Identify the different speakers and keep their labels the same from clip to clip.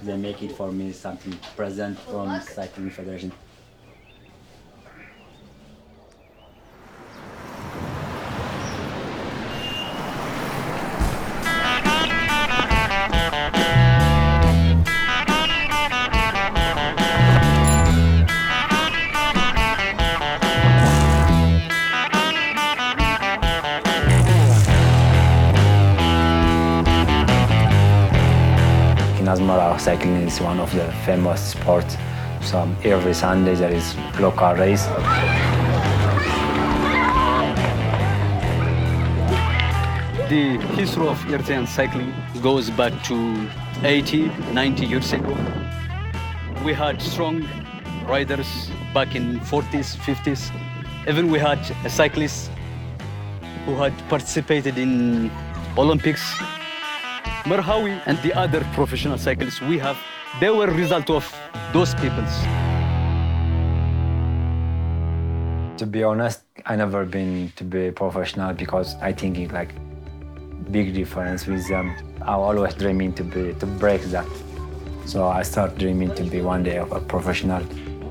Speaker 1: They make it for me something present from Cycling Federation. Asmara, cycling is one of the famous sports. So every Sunday there is local race.
Speaker 2: The history of Eritrean cycling goes back to 80, 90 years ago. We had strong riders back in 40s, 50s. Even we had a cyclist who had participated in Olympics. Merhawi and the other professional cyclists we have, they were a result of those peoples.
Speaker 1: To be honest, I never been to be professional because I think it's like big difference with them. I always dreaming to break that. So I start dreaming to be one day a professional,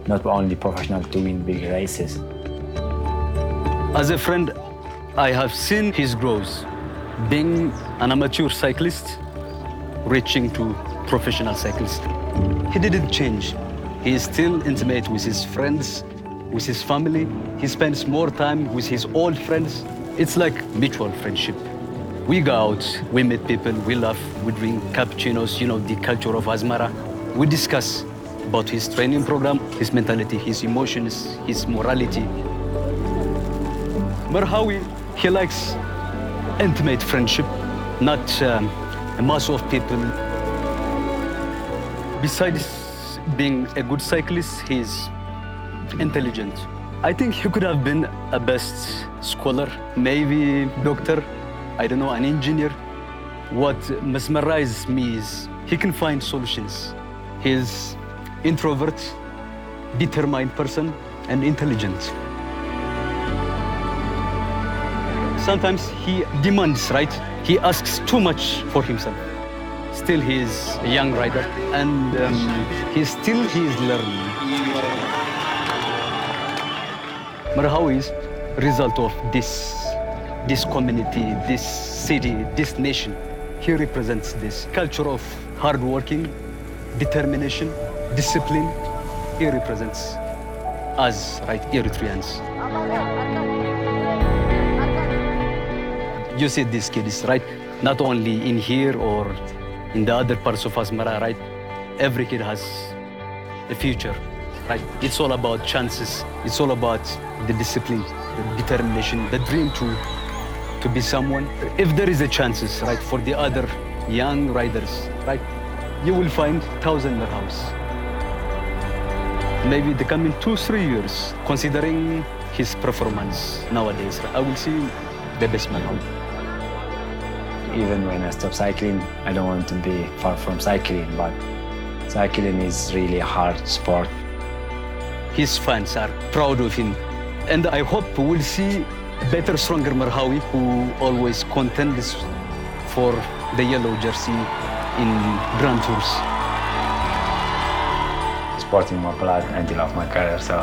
Speaker 1: not only professional to win big races.
Speaker 2: As a friend, I have seen his growth, being an amateur cyclist, reaching to professional cyclist. He didn't change. He is still intimate with his friends, with his family. He spends more time with his old friends. It's like mutual friendship. We go out, we meet people, we laugh, we drink cappuccinos, you know, the culture of Asmara. We discuss about his training program, his mentality, his emotions, his morality. Merhawi, he likes intimate friendship, not a mass of people. Besides being a good cyclist, he's intelligent. I think he could have been a best scholar, maybe doctor, I don't know, an engineer. What mesmerizes me is he can find solutions. He's introvert, determined person, and intelligent. Sometimes he demands, right? He asks too much for himself. Still, he is a young rider, and he is learning. Merhawi is a result of this community, this city, this nation. He represents this culture of hard working, determination, discipline. He represents us, right, Eritreans. You see these kids, right? Not only in here or in the other parts of Asmara, right? Every kid has a future, right? It's all about chances. It's all about the discipline, the determination, the dream to be someone. If there is a chances, right, for the other young riders, right? You will find 1,000 merhaws. Maybe the coming 2-3 years, considering his performance nowadays, I will see the best merhawi.
Speaker 1: Even when I stop cycling, I don't want to be far from cycling, but cycling is really a hard sport.
Speaker 2: His fans are proud of him. And I hope we'll see a better, stronger Merhawi who always contends for the yellow jersey in Grand Tours.
Speaker 1: Sport in my blood until of my career, so